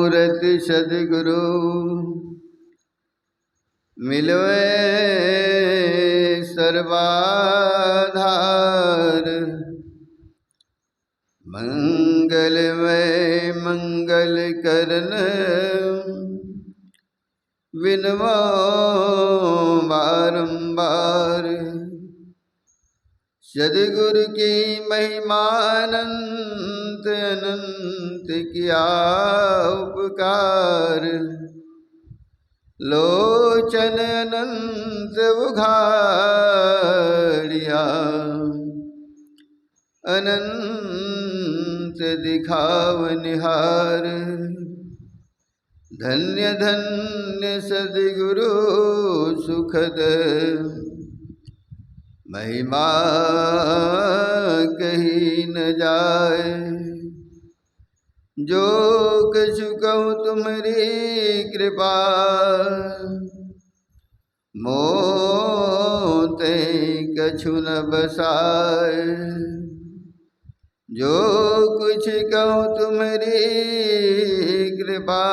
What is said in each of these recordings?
मूर्ति सद्गुरु मिलवे सर्वाधार। मंगलमय मंगल करन विनवो बारंबार। सद्गुरु की महिमानंत अनंत किया उपकार। लोचन अनंत उघाड़िया अनंत दिखावनिहार। धन्य धन्य सद्गुरु सुखद महिमा कही न जाए। जो कछु कहूँ तुम्हारी कृपा मोते कछु न बसाए। जो कुछ कहूँ तुम्हारी कृपा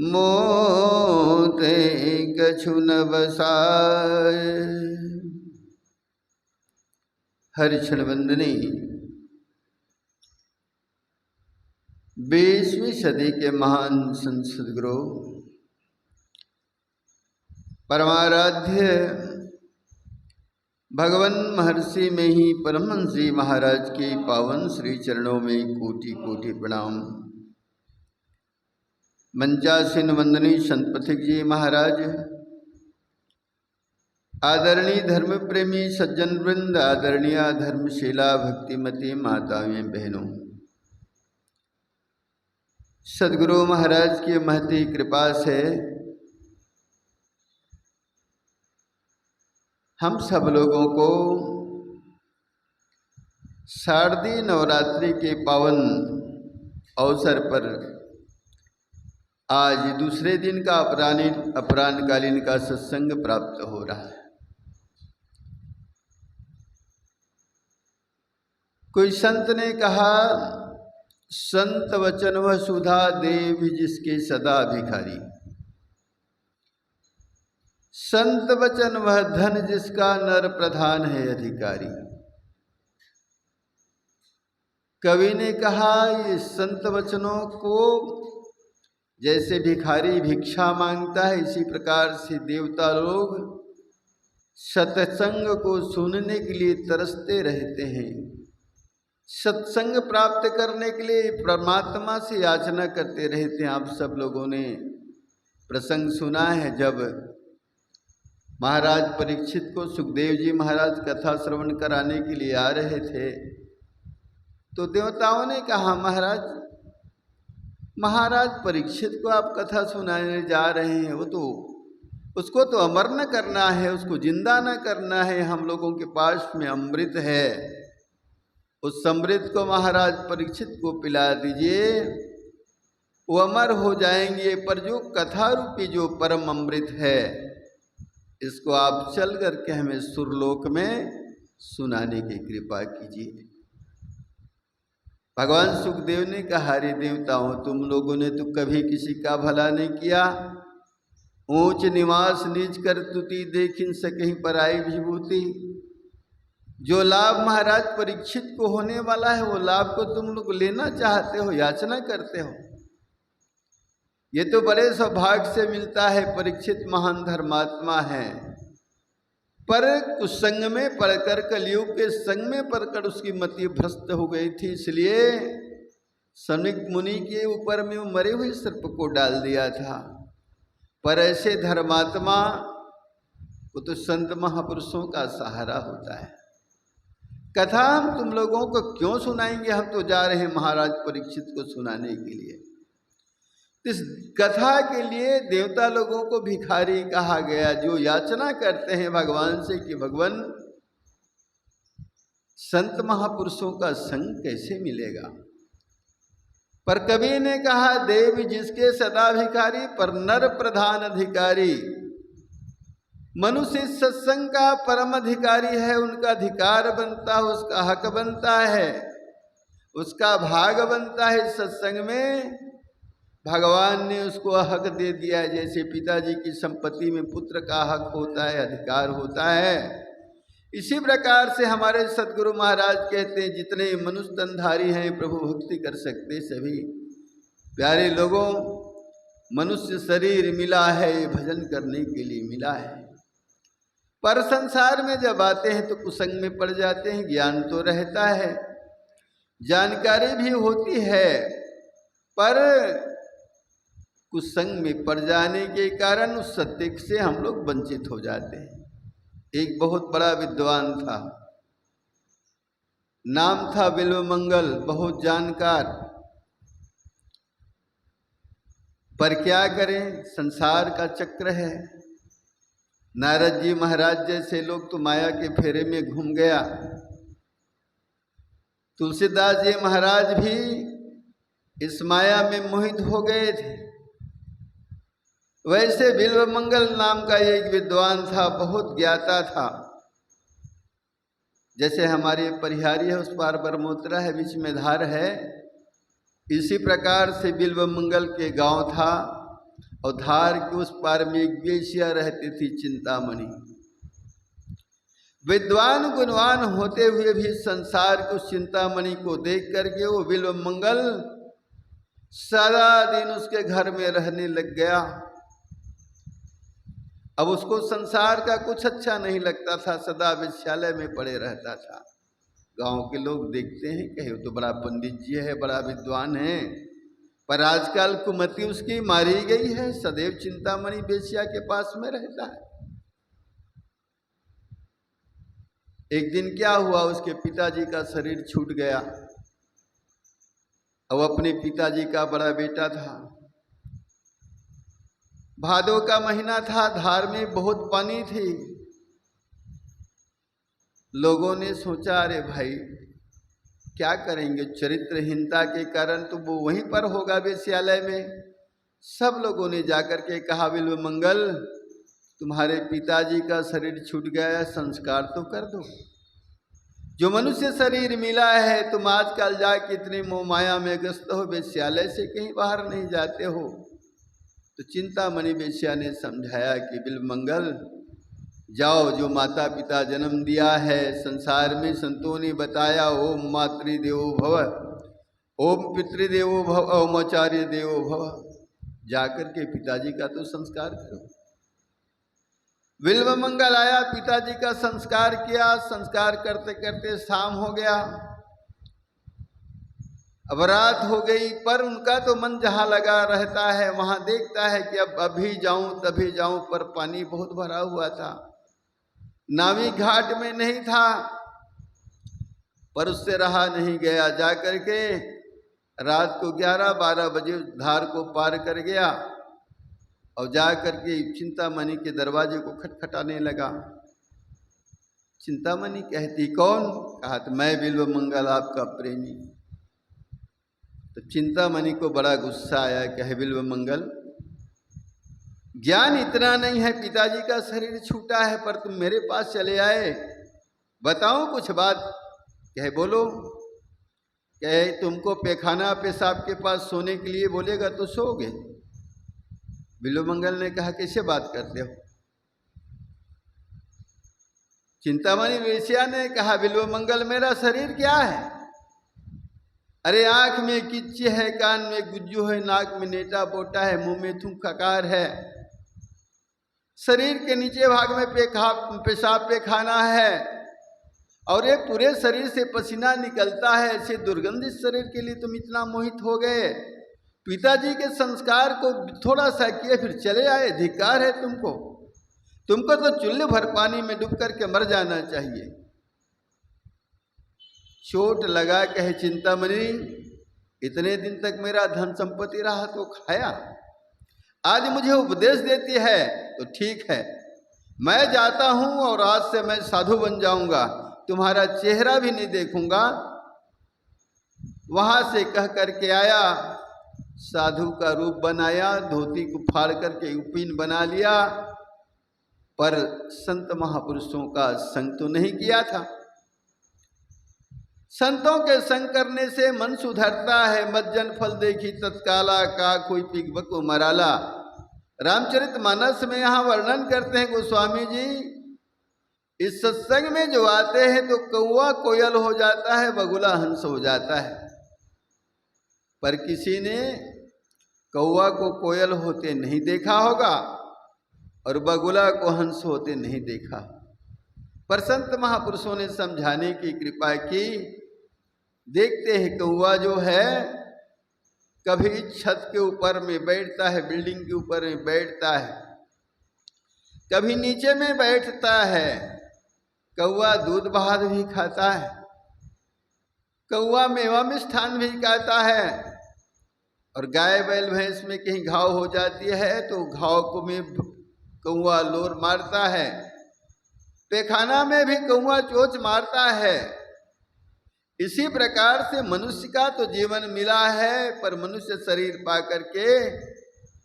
मोते कछु न बसाए। हरि क्षण वंदनी 20वीं सदी के महान संत सद्गुरु परमाराध्य भगवान महर्षि में ही परमहंस जी महाराज के पावन श्री चरणों में कोटि कोटि प्रणाम। मंचासीन वंदनीय संत पथिक जी महाराज, आदरणीय धर्म प्रेमी सज्जन वृंद, आदरणीय धर्मशिला भक्तिमती माताएं बहनों, सद्गुरु महाराज की महती कृपा से हम सब लोगों को शारदीय नवरात्रि के पावन अवसर पर आज दूसरे दिन का अपराह्नकालीन का सत्संग प्राप्त हो रहा है। कोई संत ने कहा, संत वचन वह सुधा देव जिसके सदा भिखारी। संत वचन वह धन जिसका नर प्रधान है अधिकारी। कवि ने कहा, ये संत वचनों को जैसे भिखारी भिक्षा मांगता है, इसी प्रकार से देवता लोग सत्संग को सुनने के लिए तरसते रहते हैं। सत्संग प्राप्त करने के लिए परमात्मा से याचना करते रहते हैं। आप सब लोगों ने प्रसंग सुना है, जब महाराज परीक्षित को सुखदेव जी महाराज कथा श्रवण कराने के लिए आ रहे थे, तो देवताओं ने कहा, महाराज परीक्षित को आप कथा सुनाने जा रहे हैं, उसको तो अमर न करना है, उसको जिंदा न करना है। हम लोगों के पास में अमृत है, उस अमृत को महाराज परीक्षित को पिला दीजिए, वो अमर हो जाएंगे। पर जो कथा रूपी जो परम अमृत है, इसको आप चल करके हमें सुरलोक में सुनाने की कृपा कीजिए। भगवान सुखदेव ने कहा, रे देवताओं, तुम लोगों ने तो कभी किसी का भला नहीं किया। ऊंच निवास नीच कर तुति देखिन सकहीं पराई विभूति। जो लाभ महाराज परीक्षित को होने वाला है, वो लाभ को तुम लोग लेना चाहते हो, याचना करते हो। ये तो बड़े सौभाग्य से मिलता है। परीक्षित महान धर्मात्मा है, पर कुसंग में पड़कर, कलयुग के संग में पड़कर उसकी मति भ्रष्ट हो गई थी। इसलिए सनक मुनि के ऊपर में मरे हुए सर्प को डाल दिया था। पर ऐसे धर्मात्मा को तो संत महापुरुषों का सहारा होता है। कथा हम तुम लोगों को क्यों सुनाएंगे? हम तो जा रहे हैं महाराज परीक्षित को सुनाने के लिए। इस कथा के लिए देवता लोगों को भिखारी कहा गया, जो याचना करते हैं भगवान से कि भगवान, संत महापुरुषों का संग कैसे मिलेगा। पर कवि ने कहा, देव जिसके सदा भिखारी, पर नर प्रधान अधिकारी। मनुष्य सत्संग का परम अधिकारी है, उनका अधिकार बनता है, उसका हक बनता है। उसका भाग बनता है सत्संग में। भगवान ने उसको हक दे दिया है, जैसे पिताजी की संपत्ति में पुत्र का हक होता है, अधिकार होता है। इसी प्रकार से हमारे सदगुरु महाराज कहते हैं, जितने मनुष्य तनधारी हैं प्रभु भक्ति कर सकते सभी। प्यारे लोगों, मनुष्य शरीर मिला है भजन करने के लिए मिला है, पर संसार में जब आते हैं तो कुसंग में पड़ जाते हैं। ज्ञान तो रहता है, जानकारी भी होती है, पर कुसंग में पड़ जाने के कारण उस सत्य से हम लोग वंचित हो जाते हैं। एक बहुत बड़ा विद्वान था, नाम था बिल्वमंगल, बहुत जानकार, पर क्या करें, संसार का चक्र है। नारद जी महाराज जैसे लोग तो माया के फेरे में घूम गया। तुलसीदास जी महाराज भी इस माया में मोहित हो गए थे। वैसे बिल्वमंगल नाम का एक विद्वान था, बहुत ज्ञाता था। जैसे हमारे परिहारी है, उस पार ब्रह्मोत्रा है, बीच में धार है, इसी प्रकार से बिल्वमंगल के गांव था और धार के उस पार में एक वेश्या रहती थी, चिंतामणि। विद्वान गुणवान होते हुए भी संसार को, चिंतामणि को देख करके वो बिल्वमंगल सारा दिन उसके घर में रहने लग गया। अब उसको संसार का कुछ अच्छा नहीं लगता था, सदा विद्यालय में पड़े रहता था। गांव के लोग देखते हैं, कहे तो बड़ा पंडित जी है, बड़ा विद्वान है, पर आजकल कुमति उसकी मारी गई है, सदैव चिंतामणि वेश्या के पास में रहता है। एक दिन क्या हुआ, उसके पिताजी का शरीर छूट गया। अब अपने पिताजी का बड़ा बेटा था, भादों का महीना था, धार में बहुत पानी थी। लोगों ने सोचा, अरे भाई क्या करेंगे, चरित्रहीनता के कारण तो वो वहीं पर होगा वेश्यालय में। सब लोगों ने जाकर के कहा, बिल्वमंगल तुम्हारे पिताजी का शरीर छूट गया है, संस्कार तो कर दो। जो मनुष्य शरीर मिला है, तुम आजकल जाके इतने मोह माया में ग्रस्त हो, वेश्यालय से कहीं बाहर नहीं जाते हो। तो चिंतामणि वेश्या ने समझाया कि बिल्वमंगल जाओ, जो माता पिता जन्म दिया है संसार में, संतों ने बताया, ओम मातृदेवो भव, ओम पितृदेवो भव, ओम आचार्य देवो भव। जाकर के पिताजी का तो संस्कार करो। बिल्वमंगल आया, पिताजी का संस्कार किया। संस्कार करते करते शाम हो गया, अब रात हो गई, पर उनका तो मन जहाँ लगा रहता है वहाँ देखता है कि अब अभी जाऊं तभी जाऊं, पर पानी बहुत भरा हुआ था, नावी घाट में नहीं था, पर उससे रहा नहीं गया। जाकर के रात को 11-12 बजे धार को पार कर गया और जाकर के चिंतामणि के दरवाजे को खटखटाने लगा। चिंतामणि कहती, कौन? कहा, तो मैं बिल्वमंगल, आपका प्रेमी। तो चिंतामणि को बड़ा गुस्सा आया, कहे बिल्वमंगल ज्ञान इतना नहीं है, पिताजी का शरीर छूटा है पर तुम मेरे पास चले आए, बताओ कुछ बात। कहे बोलो। कहे तुमको पैखाना पेशाब के पास सोने के लिए बोलेगा तो सोओगे। बिल्वमंगल ने कहा, कैसे बात करते हो? चिंतामणि वेश्या ने कहा, बिल्वमंगल मेरा शरीर क्या है? अरे आंख में किच्ची है, कान में गुज्जू है, नाक में नेटा बोटा है, मुंह में थूक है, शरीर के नीचे भाग में पेशाब पैखाना है, और ये पूरे शरीर से पसीना निकलता है। ऐसे दुर्गंधित शरीर के लिए तुम इतना मोहित हो गए? पिताजी के संस्कार को थोड़ा सा किए फिर चले आए, धिक्कार है तुमको। तुमको तो चुल्लू भर पानी में डूब करके मर जाना चाहिए। चोट लगा, कहे चिंतामणि इतने दिन तक मेरा धन संपत्ति रहा तो खाया, आज मुझे उपदेश देती है तो ठीक है, मैं जाता हूं और आज से मैं साधु बन जाऊंगा, तुम्हारा चेहरा भी नहीं देखूंगा। वहां से कह करके आया, साधु का रूप बनाया, धोती को फाड़ करके उपीन बना लिया, पर संत महापुरुषों का संग तो नहीं किया था। संतों के संग करने से मन सुधरता है। मज्जन फल देखी तत्काला, का कोई पिगब को मराला। रामचरितमानस में यहाँ वर्णन करते हैं गोस्वामी जी, इस सत्संग में जो आते हैं तो कौवा कोयल हो जाता है, बगुला हंस हो जाता है। पर किसी ने कौवा को कोयल होते नहीं देखा होगा और बगुला को हंस होते नहीं देखा। पर संत महापुरुषों ने समझाने की कृपा की। देखते हैं कौवा जो है कभी छत के ऊपर में बैठता है, बिल्डिंग के ऊपर में बैठता है, कभी नीचे में बैठता है। कौवा दूध भात भी खाता है, कौवा मेवा मिष्ठान भी खाता है। और गाय बैल भैंस में कहीं घाव हो जाती है तो घाव को में कौवा लोर मारता है। पैखाना में भी कौवा चोंच मारता है। इसी प्रकार से मनुष्य का तो जीवन मिला है, पर मनुष्य शरीर पा करके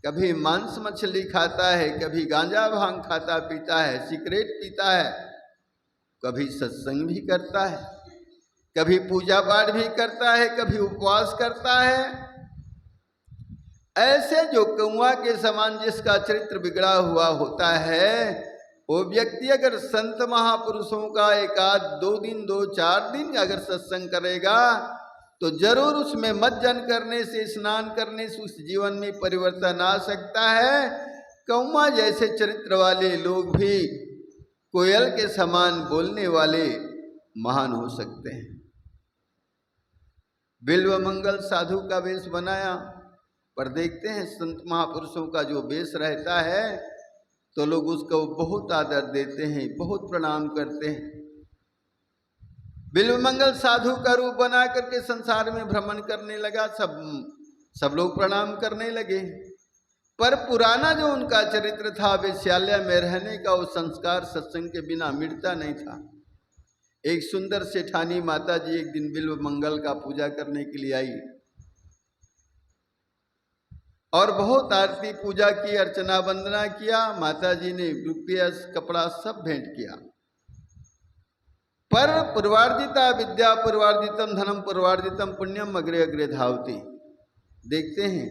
कभी मांस मछली खाता है, कभी गांजा भांग खाता पीता है, सिगरेट पीता है, कभी सत्संग भी करता है, कभी पूजा पाठ भी करता है, कभी उपवास करता है। ऐसे जो कौवा के समान जिसका चरित्र बिगड़ा हुआ होता है, वो व्यक्ति अगर संत महापुरुषों का एक आध 2 दिन 2-4 दिन अगर सत्संग करेगा तो जरूर उसमें मज्जन करने से, स्नान करने से उस जीवन में परिवर्तन आ सकता है। कौवा जैसे चरित्र वाले लोग भी कोयल के समान बोलने वाले महान हो सकते हैं। बिल्व मंगल साधु का वेश बनाया, पर देखते हैं संत महापुरुषों का जो वेश रहता है तो लोग उसको बहुत आदर देते हैं, बहुत प्रणाम करते हैं। बिल्व मंगल साधु का रूप बना करके संसार में भ्रमण करने लगा, सब लोग प्रणाम करने लगे। पर पुराना जो उनका चरित्र था, वेश्यालय में रहने का, वो संस्कार सत्संग के बिना मिटता नहीं था। एक सुंदर सेठानी माता जी एक दिन बिल्व मंगल का पूजा करने के लिए आई और बहुत आरती पूजा की, अर्चना वंदना किया। माता जी ने रुपया कपड़ा सब भेंट किया। पर पूर्वार्जिता विद्या पूर्वार्जितम धनम पूर्वार्जितम पुण्यम अग्रे अग्रे धावती। देखते हैं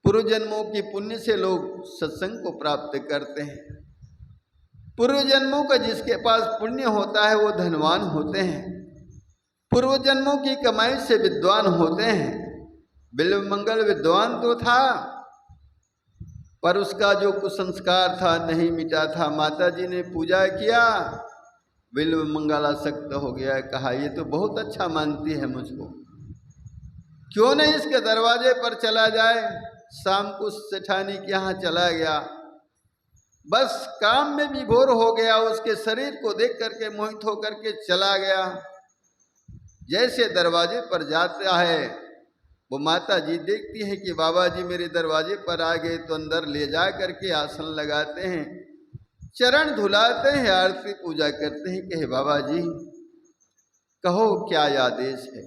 पूर्व जन्मों की पुण्य से लोग सत्संग को प्राप्त करते हैं। पूर्व जन्मों का जिसके पास पुण्य होता है वो धनवान होते हैं, पूर्व जन्मों की कमाई से विद्वान होते हैं। बिल्व मंगल विद्वान तो था, पर उसका जो कुसंस्कार था नहीं मिटा था। माता जी ने पूजा किया, बिल्व मंगल आसक्त हो गया। कहा ये तो बहुत अच्छा मानती है मुझको, क्यों नहीं इसके दरवाजे पर चला जाए। शाम को सेठानी के यहाँ चला गया, बस काम में विभोर हो गया। उसके शरीर को देख करके मोहित होकर के चला गया। जैसे दरवाजे पर जाता है वो माता जी देखती हैं कि बाबा जी मेरे दरवाजे पर आ गए, तो अंदर ले जा करके आसन लगाते हैं, चरण धुलाते हैं, आरती पूजा करते हैं कि हे बाबा जी कहो क्या आदेश है।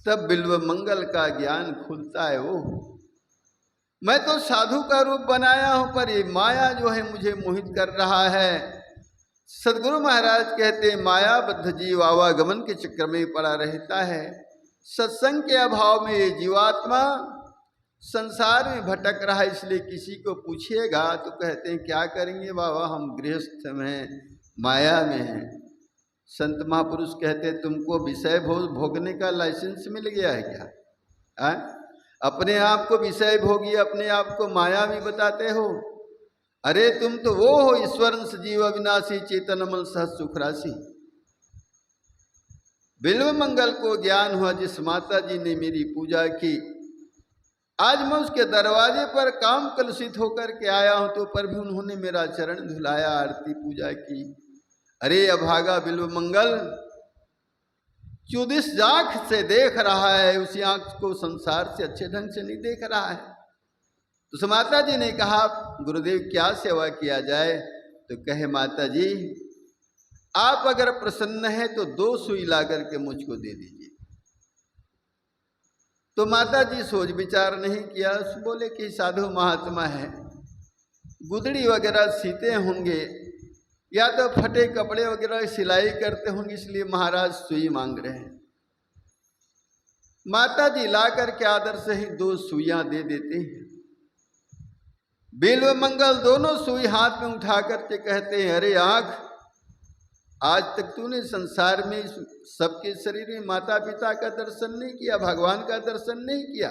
तब बिल्व मंगल का ज्ञान खुलता है। वो मैं तो साधु का रूप बनाया हूं, पर ये माया जो है मुझे मोहित कर रहा है। सदगुरु महाराज कहते मायाबद्ध जीव आवागमन के चक्कर में पड़ा रहता है। सत्संग के अभाव में ये जीवात्मा संसार में भटक रहा है। इसलिए किसी को पूछिएगा तो कहते हैं क्या करेंगे बाबा, हम गृहस्थ में माया में हैं। संत महापुरुष कहते तुमको विषय भोगने का लाइसेंस मिल गया है क्या? अपने आप को विषय भोगी, अपने आप को माया भी बताते हो। अरे तुम तो वो हो ईश्वरंश जीव अविनाशी चेतनमल सह सुख राशि। बिल्व मंगल को ज्ञान हुआ जिस माता जी ने मेरी पूजा की, आज मैं उसके दरवाजे पर काम कलुषित होकर के आया हूं, तो पर भी उन्होंने मेरा चरण धुलाया, आरती पूजा की। अरे अभागा बिल्व मंगल, चुदिस आंख से देख रहा है, उसी आंख को संसार से अच्छे ढंग से नहीं देख रहा है। तो माता जी ने कहा गुरुदेव क्या सेवा किया जाए? तो कहे माता जी आप अगर प्रसन्न हैं तो 2 सुई ला करके मुझको दे दीजिए। तो माता जी सोच विचार नहीं किया, बोले कि साधु महात्मा है, गुदड़ी वगैरह सीते होंगे, या तो फटे कपड़े वगैरह सिलाई करते होंगे, इसलिए महाराज सुई मांग रहे हैं। माता जी ला करके आदर से ही 2 सुइयां दे देते हैं। बिल्व मंगल दोनों सुई हाथ में उठा करके कहते हैं, अरे आँख, आज तक तूने संसार में सबके शरीर में माता पिता का दर्शन नहीं किया, भगवान का दर्शन नहीं किया।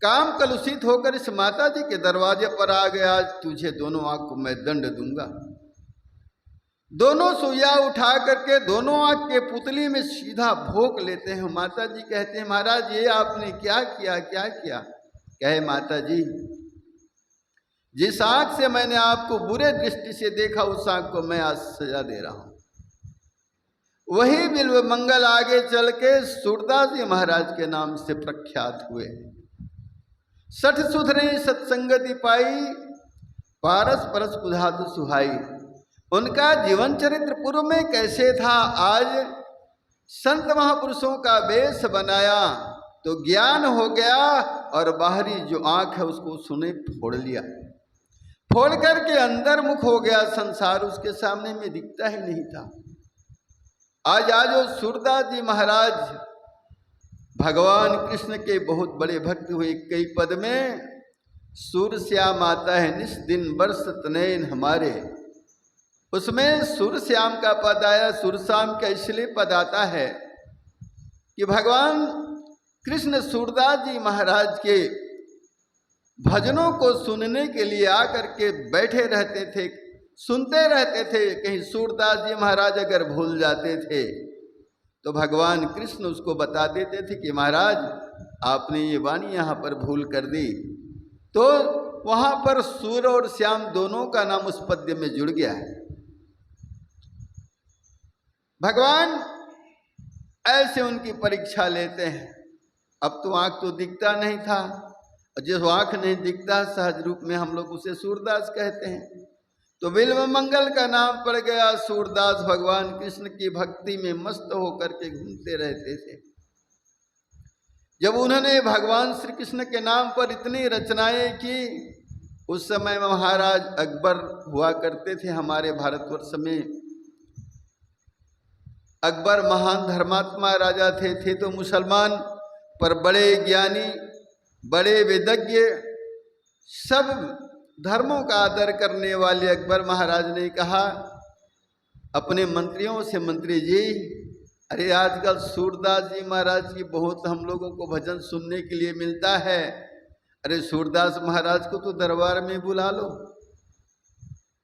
काम कलुषित होकर इस माता जी के दरवाजे पर आ गया, आज तुझे दोनों आँख को मैं दंड दूंगा। दोनों सुइया उठा करके दोनों आँख के पुतली में सीधा भोंक लेते हैं। माता जी कहते हैं, महाराज ये आपने क्या किया, क्या किया? कहे, माता जी जिस आँख से मैंने आपको बुरे दृष्टि से देखा, उस आँख को मैं आज सजा दे रहा हूं। वही बिल्व मंगल आगे चल के सूरदास जी महाराज के नाम से प्रख्यात हुए। 60 सुधरे सत्संगति पाई, पारस परस कुधातु सुहाई। उनका जीवन चरित्र पूर्व में कैसे था, आज संत महापुरुषों का वेश बनाया तो ज्ञान हो गया, और बाहरी जो आंख है उसको सुने फोड़ लिया, फोड़ करके अंदर मुख हो गया। संसार उसके सामने में दिखता ही नहीं था। आज सूरदास जी महाराज भगवान कृष्ण के बहुत बड़े भक्त हुए। कई पद में सूर श्याम आता है, निस दिन बरसत नयन हमारे, उसमें सूर श्याम का पद आया। सूर श्याम का इसलिए पद आता है कि भगवान कृष्ण सूरदास जी महाराज के भजनों को सुनने के लिए आकर के बैठे रहते थे, सुनते रहते थे। कहीं सूरदास जी महाराज अगर भूल जाते थे तो भगवान कृष्ण उसको बता देते थे कि महाराज आपने ये वाणी यहाँ पर भूल कर दी। तो वहाँ पर सूर और श्याम दोनों का नाम उस पद्य में जुड़ गया है। भगवान ऐसे उनकी परीक्षा लेते हैं। अब तो आँख तो दिखता नहीं था, जिस आँख नहीं दिखता सहज रूप में हम लोग उसे सूरदास कहते हैं। तो बिल्व मंगल का नाम पड़ गया। सूरदास भगवान कृष्ण की भक्ति में मस्त होकर के घूमते रहते थे। जब उन्होंने भगवान श्री कृष्ण के नाम पर इतनी रचनाएं की, उस समय महाराज अकबर हुआ करते थे हमारे भारतवर्ष में। अकबर महान धर्मात्मा राजा थे तो मुसलमान, पर बड़े ज्ञानी, बड़े वेदज्ञ, सब धर्मों का आदर करने वाले अकबर महाराज ने कहा अपने मंत्रियों से, मंत्री जी अरे आजकल सूरदास जी महाराज की बहुत हम लोगों को भजन सुनने के लिए मिलता है, अरे सूरदास महाराज को तो दरबार में बुला लो।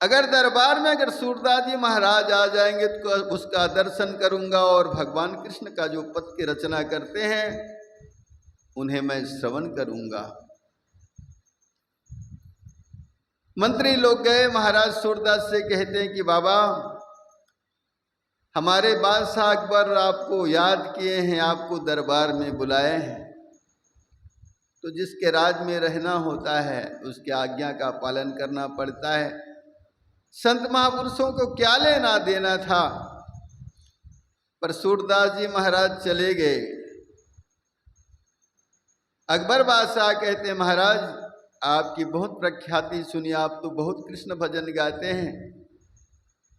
अगर दरबार में अगर सूरदास जी महाराज आ जाएंगे तो उसका दर्शन करूंगा, और भगवान कृष्ण का जो पद की रचना करते हैं उन्हें मैं श्रवण करूंगा। मंत्री लोग गए, महाराज सूरदास से कहते हैं कि बाबा हमारे बादशाह अकबर आपको याद किए हैं, आपको दरबार में बुलाए हैं। तो जिसके राज में रहना होता है उसके आज्ञा का पालन करना पड़ता है। संत महापुरुषों को क्या लेना देना था। पर सूरदास जी महाराज चले गए। अकबर बादशाह कहते हैं महाराज आपकी बहुत प्रख्याति सुनी, आप तो बहुत कृष्ण भजन गाते हैं,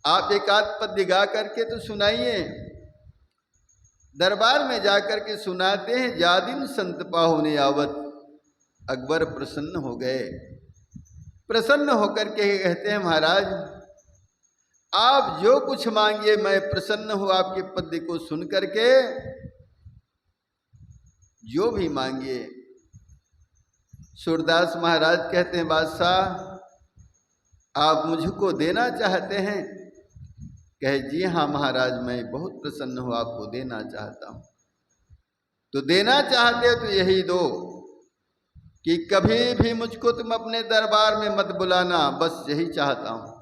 आप एक आध पद्य गा करके तो सुनाइए। दरबार में जाकर के सुनाते हैं। जादिन संत पाहुने आवत, अकबर प्रसन्न हो गए। प्रसन्न होकर के कहते हैं महाराज आप जो कुछ मांगिए मैं प्रसन्न हूं, आपके पद्य को सुन करके जो भी मांगिए। सूरदास महाराज कहते हैं बादशाह आप मुझको देना चाहते हैं? कहे जी हाँ महाराज मैं बहुत प्रसन्न हूँ, आपको देना चाहता हूँ। तो देना चाहते हो तो यही दो कि कभी भी मुझको तुम अपने दरबार में मत बुलाना, बस यही चाहता हूँ।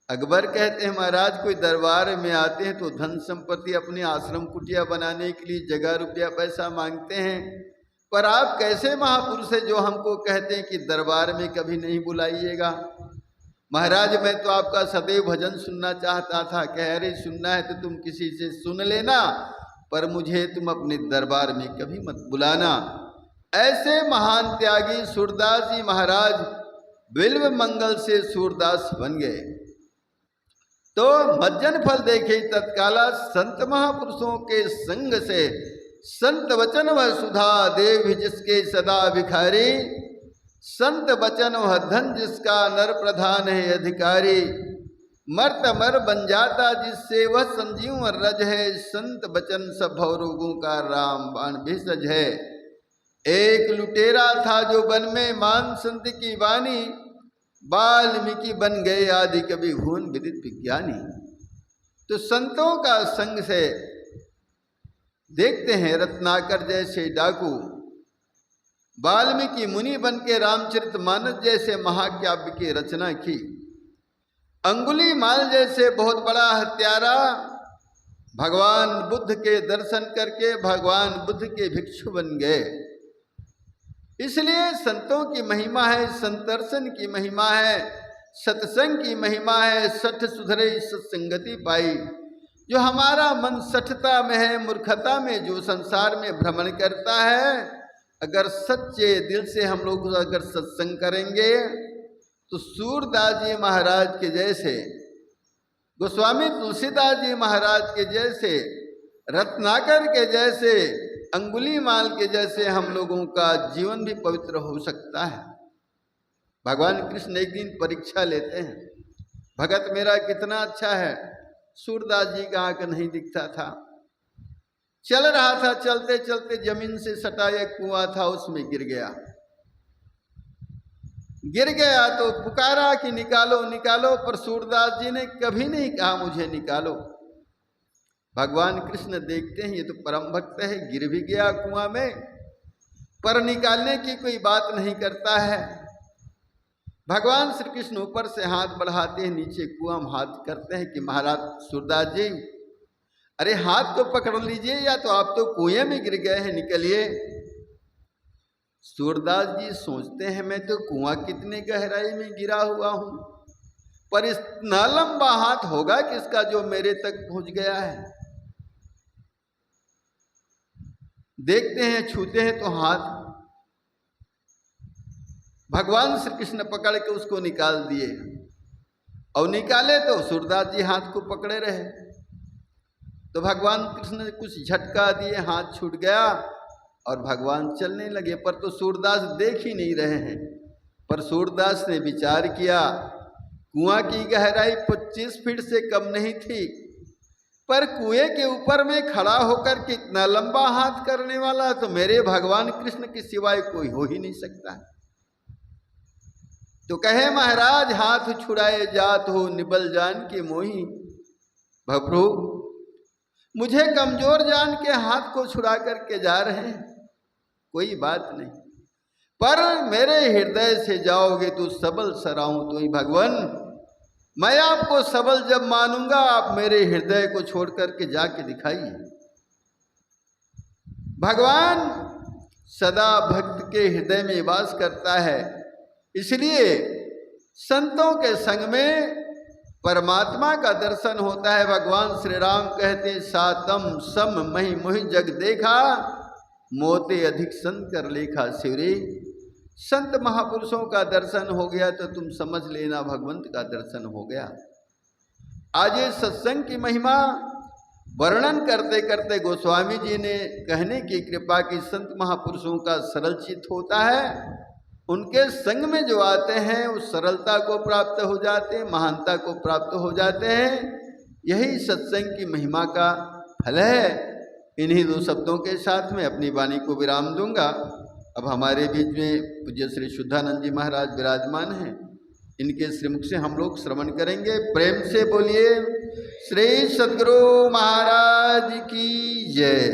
अकबर कहते हैं महाराज कोई दरबार में आते हैं तो धन संपत्ति अपने आश्रम कुटिया बनाने के लिए जगह रुपया पैसा मांगते हैं, पर आप कैसे महापुरुष है जो हमको कहते हैं कि दरबार में कभी नहीं बुलाइएगा। महाराज मैं तो आपका सदैव भजन सुनना चाहता था। कह रहे सुनना है तो तुम किसी से सुन लेना, पर मुझे तुम अपने दरबार में कभी मत बुलाना। ऐसे महान त्यागी सूरदास जी महाराज बिल्व मंगल से सूरदास बन गए। तो मज्जन फल देखे तत्काला संत महापुरुषों के संग से, संत वचन व सुधा देव जिसके सदा भिखारी, संत वचन वह धन जिसका नर प्रधान है अधिकारी, मर्त मर बन जाता जिससे वह संजीव रज है, संत वचन सब भवरोगों का राम बाण भेषज है। एक लुटेरा था जो वन में मान संत की वाणी, वाल्मीकि बन गए आदि कवि भुवन विदित विज्ञानी। तो संतों का संग से देखते हैं रत्नाकर जैसे डाकू, वाल्मीकि मुनि बन के रामचरितमानस जैसे महाकाव्य की रचना की, अंगुली माल जैसे बहुत बड़ा हत्यारा भगवान बुद्ध के दर्शन करके भगवान बुद्ध के भिक्षु बन गए। इसलिए संतों की महिमा है, संतर्शन की महिमा है, सत्संग की महिमा है। सठ सुधरे सत्संगति पाई। जो हमारा मन सठता में है, मूर्खता में जो संसार में भ्रमण करता है, अगर सच्चे दिल से हम लोग अगर सत्संग करेंगे तो सूरदास जी महाराज के जैसे, गोस्वामी तुलसीदास जी महाराज के जैसे, रत्नाकर के जैसे, अंगुली माल के जैसे हम लोगों का जीवन भी पवित्र हो सकता है। भगवान कृष्ण एक दिन परीक्षा लेते हैं, भगत मेरा कितना अच्छा है। सूरदास जी का आंख नहीं दिखता था, चल रहा था, चलते चलते जमीन से सटा एक कुआं था, उसमें गिर गया तो पुकारा कि निकालो निकालो, पर सूरदास जी ने कभी नहीं कहा मुझे निकालो। भगवान कृष्ण देखते हैं ये तो परम भक्त है, गिर भी गया कुआं में, पर निकालने की कोई बात नहीं करता है। भगवान श्री कृष्ण ऊपर से हाथ बढ़ाते हैं, नीचे कुआं में हाथ करते हैं कि महाराज सूरदास जी, अरे हाथ तो पकड़ लीजिए, या तो आप तो कुएं में गिर गए हैं, निकलिए। सूरदास जी सोचते हैं मैं तो कुआं कितने गहराई में गिरा हुआ हूं, पर इतना लंबा हाथ होगा किसका जो मेरे तक पहुंच गया है। देखते हैं, छूते हैं तो हाथ भगवान श्री कृष्ण पकड़ के उसको निकाल दिए, और निकाले तो सूरदास जी हाथ को पकड़े रहे। तो भगवान कृष्ण ने कुछ झटका दिए, हाथ छूट गया और भगवान चलने लगे। पर तो सूरदास देख ही नहीं रहे हैं। पर सूरदास ने विचार किया, कुआं की गहराई 25 फीट से कम नहीं थी, पर कुएं के ऊपर में खड़ा होकर कितना लंबा हाथ करने वाला, तो मेरे भगवान कृष्ण के सिवाय कोई हो ही नहीं सकता। तो कहे महाराज हाथ छुड़ाए जात हो निबल जान के मोही, भप्रभु मुझे कमजोर जान के हाथ को छुड़ा करके जा रहे हैं, कोई बात नहीं, पर मेरे हृदय से जाओगे तो सबल सराऊं तो ही भगवान, मैं आपको सबल जब मानूंगा आप मेरे हृदय को छोड़ करके जाके दिखाइए। भगवान सदा भक्त के हृदय में वास करता है, इसलिए संतों के संग में परमात्मा का दर्शन होता है। भगवान श्री राम कहते सातम सम मही मोहि जग देखा, मोते अधिक संत कर लेखा शिवरे। संत महापुरुषों का दर्शन हो गया तो तुम समझ लेना भगवंत का दर्शन हो गया। आज ये सत्संग की महिमा वर्णन करते करते गोस्वामी जी ने कहने की कृपा की संत महापुरुषों का सरल चित्त होता है, उनके संग में जो आते हैं उस सरलता को प्राप्त हो जाते हैं, महानता को प्राप्त हो जाते हैं। यही सत्संग की महिमा का फल है। इन्हीं दो शब्दों के साथ में अपनी वाणी को विराम दूंगा। अब हमारे बीच में पूज्य श्री शुद्धानंद जी महाराज विराजमान हैं, इनके श्रीमुख से हम लोग श्रवण करेंगे। प्रेम से बोलिए श्री सद्गुरु महाराज की जय।